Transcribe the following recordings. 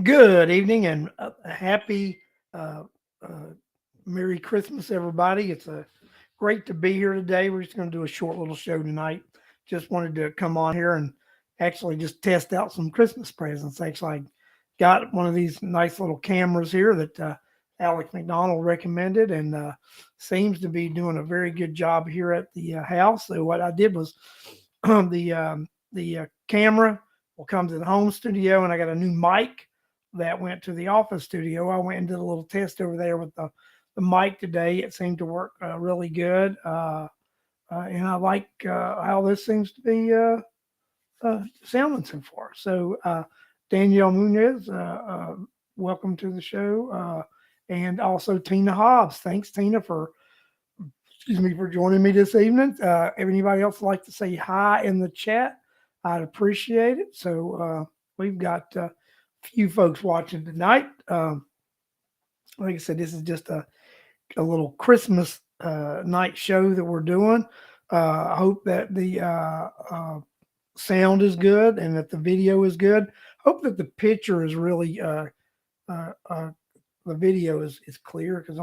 Good evening and a happy uh, uh, Merry Christmas, everybody. It's great to be here today. We're just going to do a short little show tonight. Just wanted to come on here and actually just test out some Christmas presents. Actually, I got one of these nice little cameras here that Alex McDonald recommended and seems to be doing a very good job here at the house. So what I did was the camera will come to the home studio, and I got a new mic that went to the office studio. I went and did a little test over there with the mic today. It seemed to work really good, and I like how this seems to be sounding so far. So, Danielle Munez, welcome to the show, and also Tina Hobbs. Thanks, Tina, for for joining me this evening. If anybody else would like to say hi in the chat, I'd appreciate it. So we've got a few folks watching tonight. Like I said, this is just a little Christmas night show that we're doing. I hope that the sound is good and that the video is good. Hope that the picture is really uh, uh, the video is clear because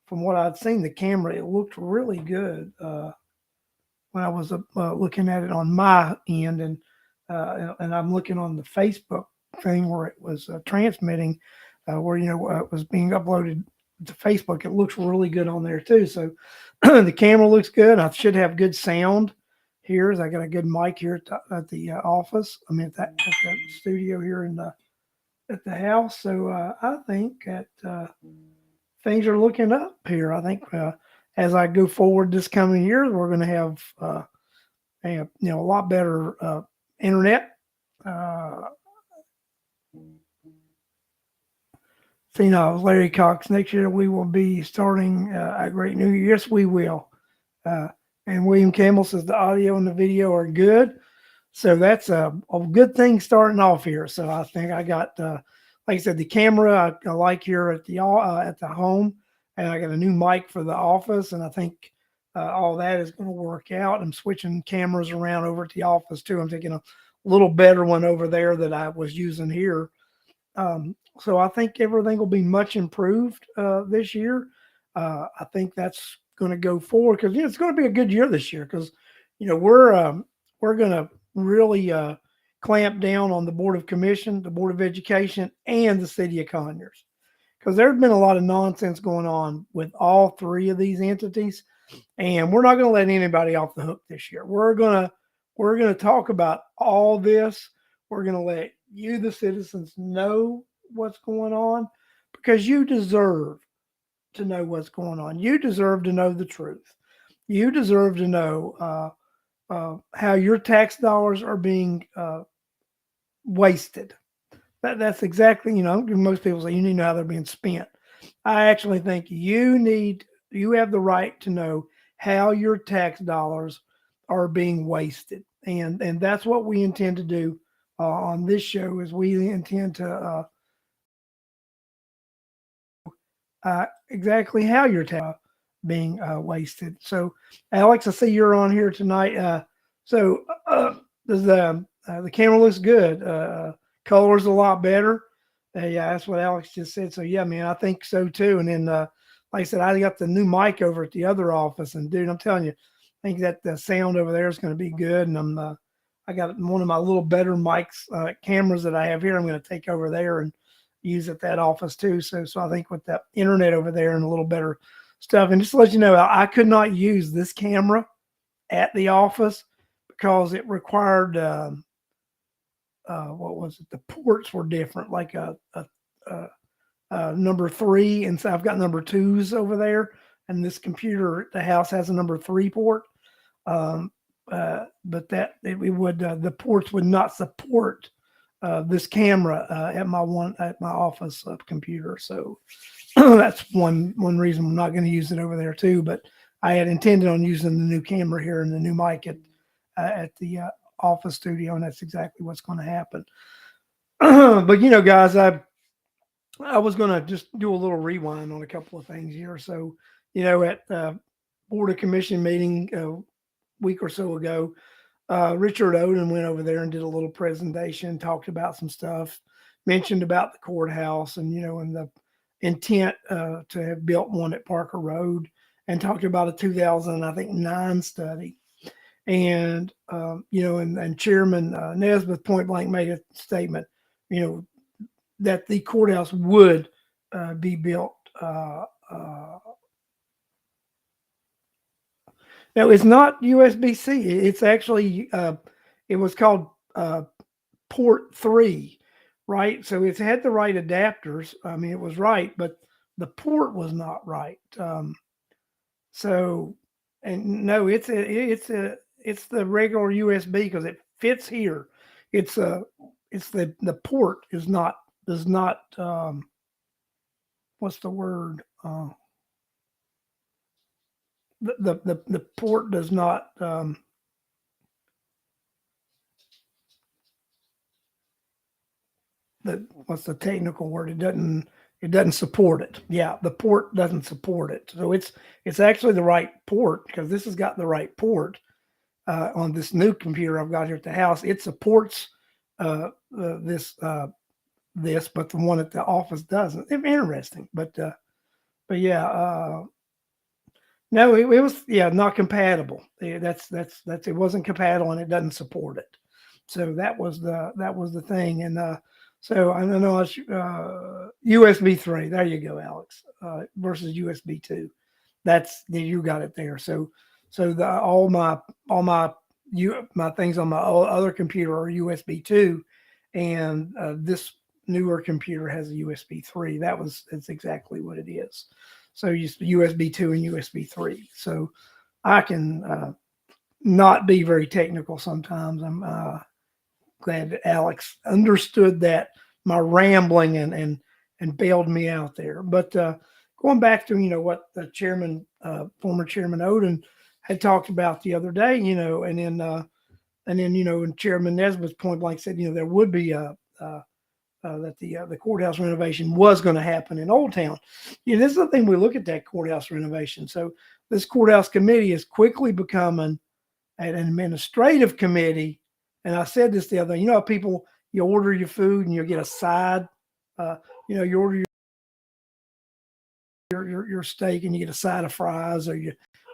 from what I'd seen the camera, it looked really good when I was looking at it on my end, and I'm looking on the Facebook thing where it was transmitting, where it was being uploaded to Facebook. It looks really good on there too. So the camera looks good. I should have good sound here. As I got a good mic here at the office. I mean at the studio here at the house. So I think that things are looking up here. I think as I go forward this coming year, we're going to have a lot better internet. Larry Cox. Next year we will be starting a great new year. Yes, we will. Uh, and William Campbell says the audio and the video are good. So that's a good thing starting off here. So I think I got, like I said, the camera I like here at the home, and I got a new mic for the office, and I think all that is going to work out. I'm switching cameras around over at the office too. I'm taking a little better one over there that I was using here. So I think everything will be much improved this year. I think that's going to go forward because it's going to be a good year this year because we're going to really clamp down on the Board of Commission, the Board of Education, and the City of Conyers because there's been a lot of nonsense going on with all three of these entities, and we're not going to let anybody off the hook this year. We're gonna talk about all this. We're going to let you, the citizens, know what's going on because you deserve to know what's going on. You deserve to know the truth. You deserve to know how your tax dollars are being wasted. That's exactly, most people say you need to know how they're being spent. I actually think you have the right to know how your tax dollars are being wasted. And that's what we intend to do on this show is we intend to exactly how your tax being wasted. So, Alex, I see you're on here tonight. So, does the camera looks good? Color's a lot better. Yeah, that's what Alex just said. So, yeah, man, I think so too. And then, like I said, I got the new mic over at the other office, and dude, I'm telling you, I think that the sound over there is going to be good. And I got one of my little better mics, cameras that I have here. I'm going to take over there and use at that office too. So I think with that internet over there and a little better stuff. And just to let you know, I could not use this camera at the office because it required what was it? The ports were different, like a number three, and so I've got number twos over there. And this computer at the house has a number three port. Um, but that it would the ports would not support this camera at my office computer. So that's one reason I'm not going to use it over there too. But I had intended on using the new camera here and the new mic at the office studio, and that's exactly what's going to happen. But guys, I was going to just do a little rewind on a couple of things here. So at Board of Commission meeting a week or so ago, Richard Odom went over there and did a little presentation, talked about some stuff, mentioned about the courthouse and, and the intent to have built one at Parker Road, and talked about a 2009 study. And, and Chairman Nesbitt point blank made a statement, that the courthouse would be built. No, it's not USB-C. It's actually, it was called port 3, right? So it's had the right adapters. I mean, it was right, but the port was not right. So, and no, it's the regular USB because it fits here. It's the port is not does not what's the word the port does not what's the technical word? It doesn't support it. Yeah, the port doesn't support it. So it's actually the right port because this has got the right port on this new computer I've got here at the house. It supports this, but the one at the office doesn't. It's interesting, but yeah. No, it was not compatible. That's it wasn't compatible and it doesn't support it. So that was the thing. And so I don't know USB 3. There you go, Alex. Versus USB 2. You got it there. So all my things on my other computer are USB 2, and this newer computer has a USB 3. That's exactly what it is. So USB 2 and USB 3. So I can not be very technical sometimes. I'm glad that Alex understood that my rambling and bailed me out there. But going back to what the former Chairman Oden had talked about the other day, and then and Chairman Nesbitt's point blank said, there would be that the courthouse renovation was going to happen in Old Town. This is the thing, we look at that courthouse renovation. So this courthouse committee is quickly becoming an administrative committee. And I said this the other day, people, you order your food and you get a side, you order your steak and you get a side of fries, or you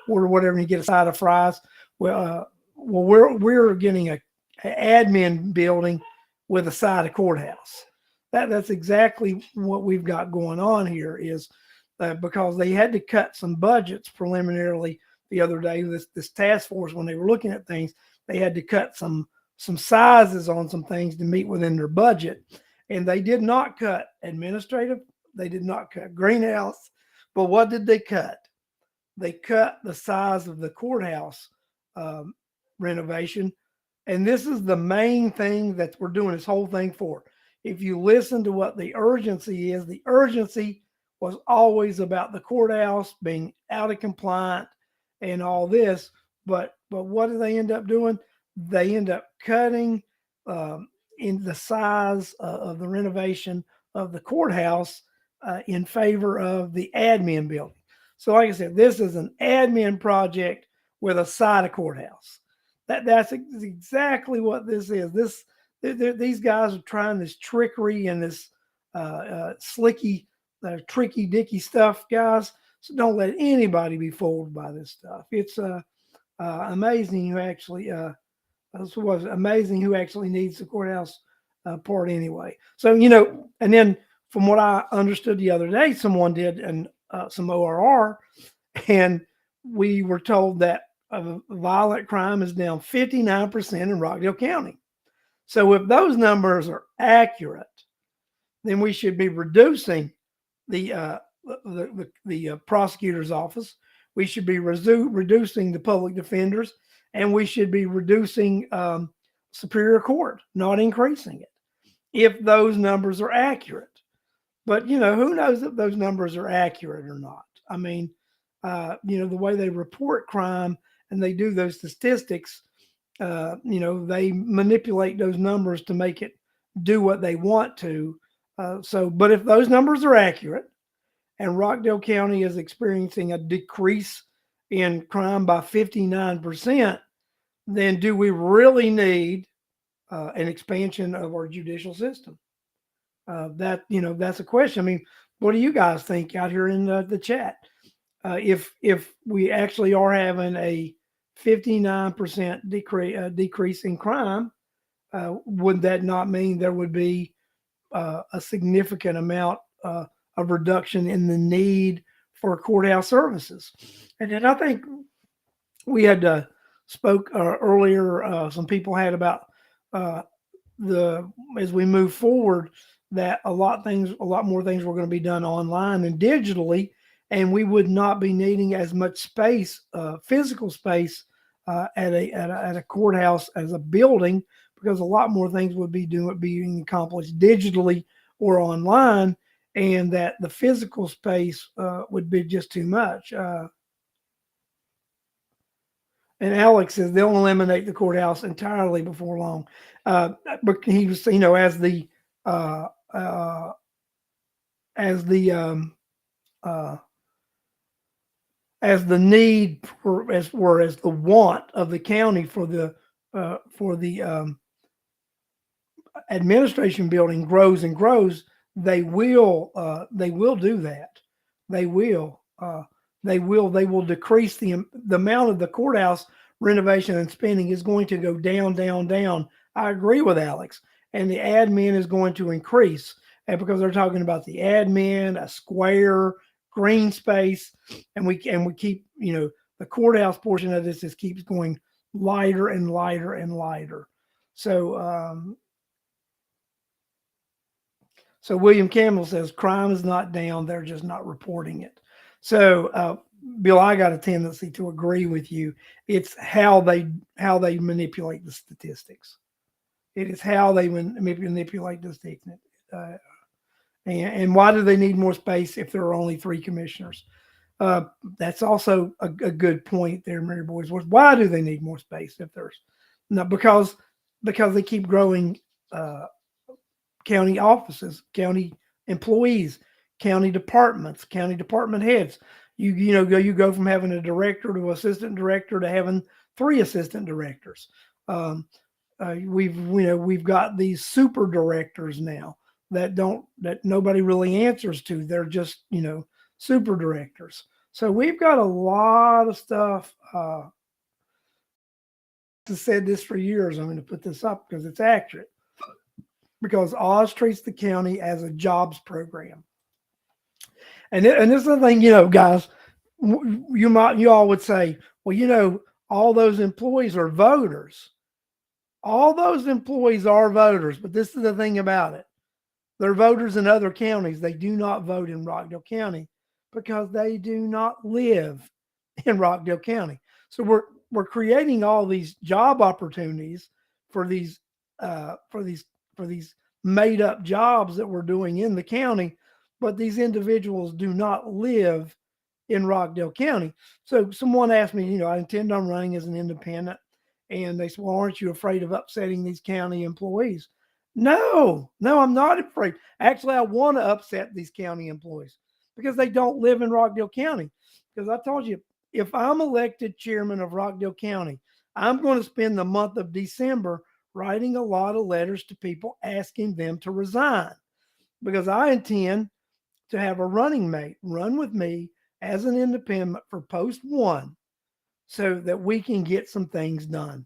order whatever and you get a side of fries. Well, we're getting an admin building with a side of courthouse. That's exactly what we've got going on here, is because they had to cut some budgets preliminarily the other day. This task force, when they were looking at things, they had to cut some sizes on some things to meet within their budget. And they did not cut administrative. They did not cut greenhouse. But what did they cut? They cut the size of the courthouse renovation. And this is the main thing that we're doing this whole thing for. If you listen to what the urgency is, the urgency was always about the courthouse being out of compliance and all this. But what do they end up doing? They end up cutting in the size of the renovation of the courthouse in favor of the admin building. So like I said, this is an admin project with a side of courthouse. That's exactly what this is. These guys are trying this trickery and this slicky, tricky dicky stuff, guys. So don't let anybody be fooled by this stuff. It's amazing who actually needs the courthouse part anyway. So and then from what I understood the other day, someone did some ORR, and we were told that violent crime is down 59% in Rockdale County. So if those numbers are accurate, then we should be reducing the prosecutor's office. We should be reducing the public defenders, and we should be reducing Superior Court, not increasing it, if those numbers are accurate. But who knows if those numbers are accurate or not? I mean, the way they report crime and they do those statistics, they manipulate those numbers to make it do what they want to. But if those numbers are accurate and Rockdale County is experiencing a decrease in crime by 59%, then do we really need an expansion of our judicial system? That's a question. I mean, what do you guys think out here in the chat? If we actually are having a 59% decrease in crime, would that not mean there would be a significant amount of reduction in the need for courthouse services? And then I think we had spoke earlier. Some people had about uh, the as we move forward that a lot more things were going to be done online and digitally, and we would not be needing as much space, physical space, at a courthouse as a building, because a lot more things would be being accomplished digitally or online, and that the physical space would be just too much. And Alex says they'll eliminate the courthouse entirely before long. But he was, uh, uh, as the uh, as the need for as the want of the county for the administration building grows and grows, they will do that. They will they will decrease the amount of the courthouse renovation and spending is going to go down, down, down. I agree with Alex, and the admin is going to increase, and because they're talking about the admin, a square, green space, and we keep the courthouse portion of this just keeps going lighter and lighter and lighter. So so William Campbell says crime is not down; they're just not reporting it. So Bill, I got a tendency to agree with you. It's how they manipulate the statistics. It is how they manipulate the statistics. Uh, and why do they need more space if there are only three commissioners? Uh, that's also a good point there, Mary Boys. Why do they need more space if there's no? Because they keep growing uh, county offices, county employees, county department heads. You go from having a director to assistant director to having three assistant directors. Um, we've got these super directors now that nobody really answers to. They're just super directors. So we've got a lot of stuff. I've said this for years. I'm going to put this up because it's accurate. Because Oz treats the county as a jobs program, and this is the thing, guys. You all would say, well, all those employees are voters. All those employees are voters, but this is the thing about it. They're voters in other counties. They do not vote in Rockdale County because they do not live in Rockdale County. So we're creating all these job opportunities for these for these made up jobs that we're doing in the county, but these individuals do not live in Rockdale County. So someone asked me, I intend on running as an independent, and they said, well, aren't you afraid of upsetting these county employees? No, no, I'm not afraid. Actually, I want to upset these county employees because they don't live in Rockdale County. Because I told you, if I'm elected chairman of Rockdale County, I'm going to spend the month of December writing a lot of letters to people asking them to resign, because I intend to have a running mate run with me as an independent for post one so that we can get some things done.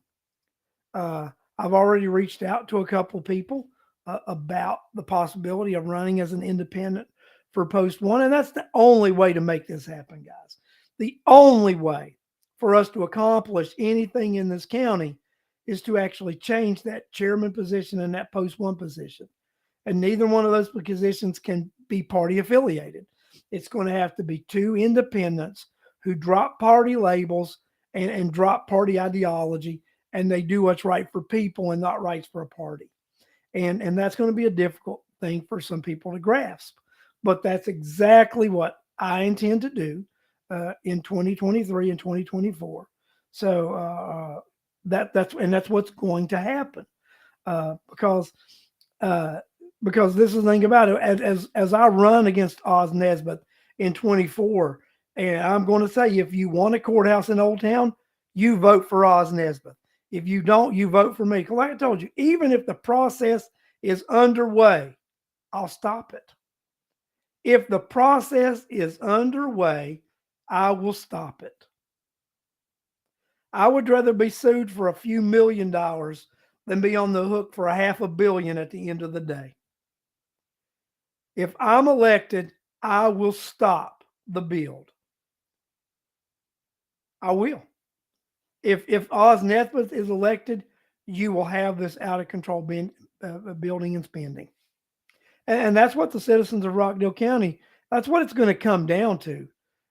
Uh, I've already reached out to a couple of people about the possibility of running as an independent for post one. And that's the only way to make this happen, guys. The only way for us to accomplish anything in this county is to actually change that chairman position and that post one position. And neither one of those positions can be party affiliated. It's going to have to be two independents who drop party labels and drop party ideology, and they do what's right for people and not right for a party. And that's going to be a difficult thing for some people to grasp. But that's exactly what I intend to do in 2023 and 2024. So that's what's going to happen because because this is the thing about it. As I run against Oz Nesbitt in 24, and I'm going to say, if you want a courthouse in Old Town, you vote for Oz Nesbitt. If you don't, you vote for me. Like I told you, even if the process is underway, I'll stop it. If the process is underway, I will stop it. I would rather be sued for a few $1 million than be on the hook for a $500 million at the end of the day. If I'm elected, I will stop the build. I will. If Oz Nethwith is elected, you will have this out of control building and spending. And that's what the citizens of Rockdale County, that's what it's going to come down to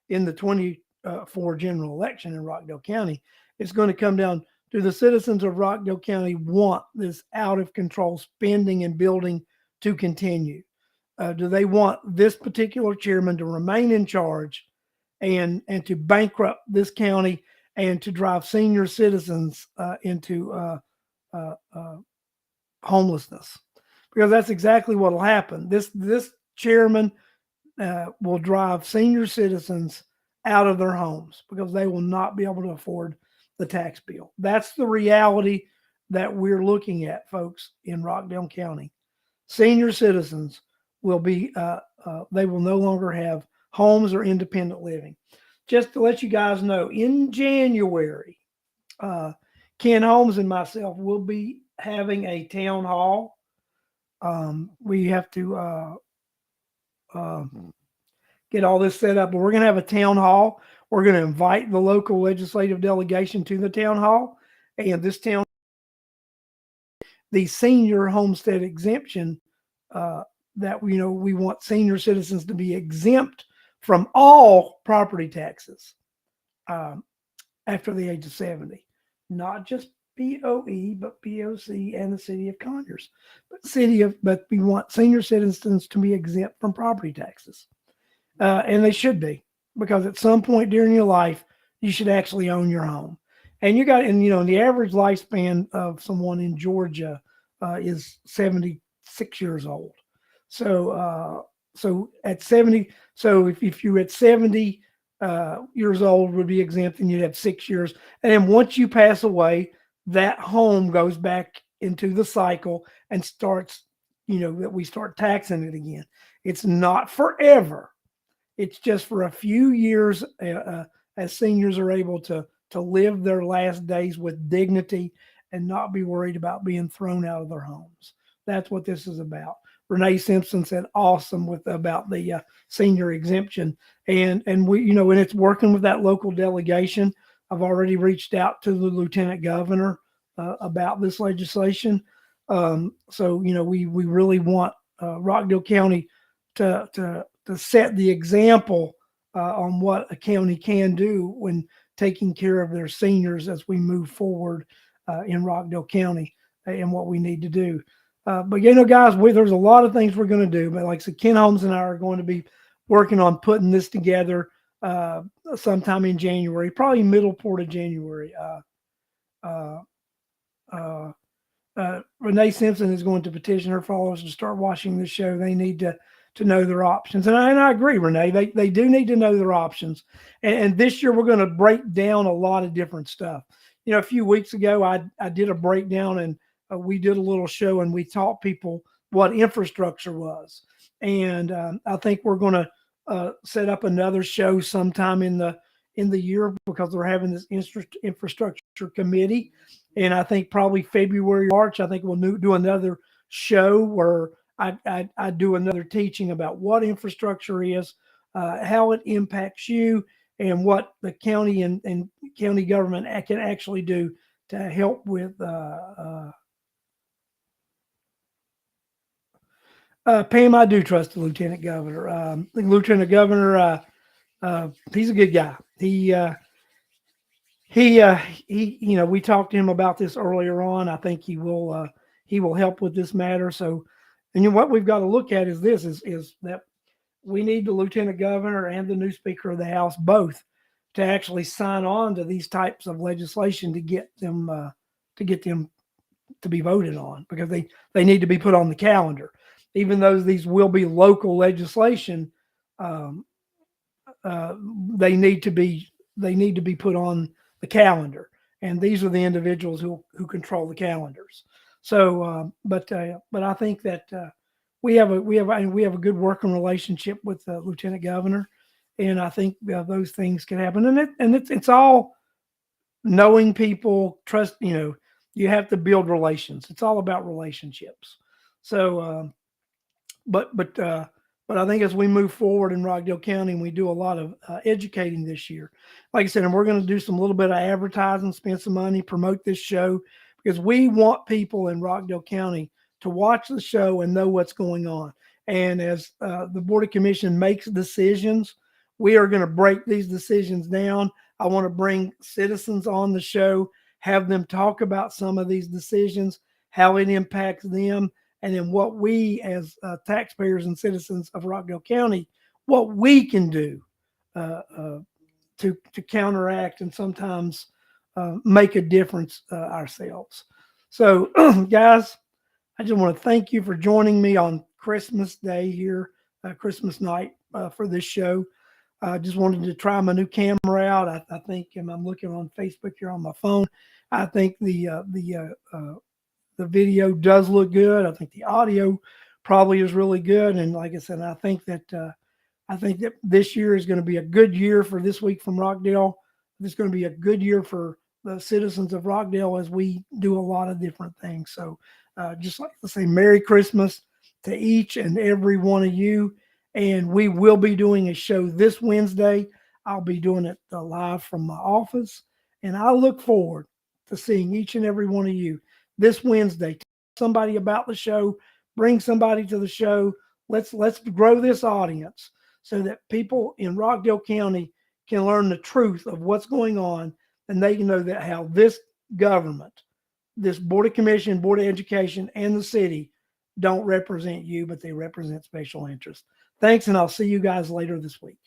in the 24 general election in Rockdale County. It's going to come down to the citizens of Rockdale County want this out of control spending and building to continue. Do they want this particular chairman to remain in charge and to bankrupt this county and to drive senior citizens into homelessness? Because that's exactly what will happen. This chairman will drive senior citizens out of their homes because they will not be able to afford the tax bill. That's the reality that we're looking at, folks, in Rockdale County. Senior citizens will be, they will no longer have homes or independent living. Just to let you guys know, in January, Ken Holmes and myself will be having a town hall. We have to get all this set up, but we're going to have a town hall. We're going to invite the local legislative delegation to the town hall, and this town, the senior homestead exemption, that we want senior citizens to be exempt from all property taxes after the age of 70, not just POE, but POC and the city of Conyers. But we want senior citizens to be exempt from property taxes. And they should be, because at some point during your life, you should actually own your home. And the average lifespan of someone in Georgia is 76 years old. So at 70, so if you're at 70 years old, would be exempt, and you'd have 6 years. And then once you pass away, that home goes back into the cycle and starts, that we start taxing it again. It's not forever. It's just for a few years as seniors are able to live their last days with dignity and not be worried about being thrown out of their homes. That's what this is about. Renee Simpson said awesome about the senior exemption, and we and it's working with that local delegation. I've already reached out to the lieutenant governor about this legislation. So we really want Rockdale County to set the example on what a county can do when taking care of their seniors as we move forward in Rockdale County and what we need to do. But guys, there's a lot of things we're going to do. But like I said, Ken Holmes and I are going to be working on putting this together sometime in January, probably middle part of January. Renee Simpson is going to petition her followers to start watching this show. They need to know their options. And I agree, Renee. They do need to know their options. And this year we're going to break down a lot of different stuff. A few weeks ago, I did a breakdown, and we did a little show, and we taught people what infrastructure was. And I think we're going to set up another show sometime in the year, because we're having this infrastructure committee. And I think probably February, March, I think we'll do another show where I do another teaching about what infrastructure is, how it impacts you, and what the county and county government can actually do to help with Pam. I do trust the lieutenant governor. The lieutenant governor, he's a good guy. He we talked to him about this earlier on. I think he will help with this matter. So, and what we've got to look at is that we need the lieutenant governor and the new speaker of the House both to actually sign on to these types of legislation to get them to be voted on, because they need to be put on the calendar. Even though these will be local legislation, they need to be put on the calendar, and these are the individuals who control the calendars. So, but I think that we have a good working relationship with the lieutenant governor, and I think those things can happen. And it's all knowing people, trust. You have to build relations. It's all about relationships. So, but but uh, but I think as we move forward in Rockdale County, and we do a lot of educating this year, like I said, and we're going to do some little bit of advertising, spend some money, promote this show because we want people in Rockdale County to watch the show and know what's going on. And as the Board of Commission makes decisions, we are going to break these decisions down. I want to bring citizens on the show, have them talk about some of these decisions, how it impacts them, and then what we as taxpayers and citizens of Rockdale County, what we can do uh, uh, to counteract and sometimes make a difference ourselves. So, guys, I just want to thank you for joining me on Christmas Day here, Christmas night for this show. I just wanted to try my new camera out. I think, and I'm looking on Facebook here on my phone. I think the video does look good. I think the audio probably is really good. And like I said, I think that this year is going to be a good year for This Week from Rockdale. It's going to be a good year for the citizens of Rockdale as we do a lot of different things. So just like to say Merry Christmas to each and every one of you. And we will be doing a show this Wednesday. I'll be doing it live from my office. And I look forward to seeing each and every one of you this Wednesday. Tell somebody about the show, bring somebody to the show. Let's grow this audience so that people in Rockdale County can learn the truth of what's going on, and they can know that how this government, this Board of Commission, Board of Education, and the city don't represent you, but they represent special interests. Thanks, and I'll see you guys later this week.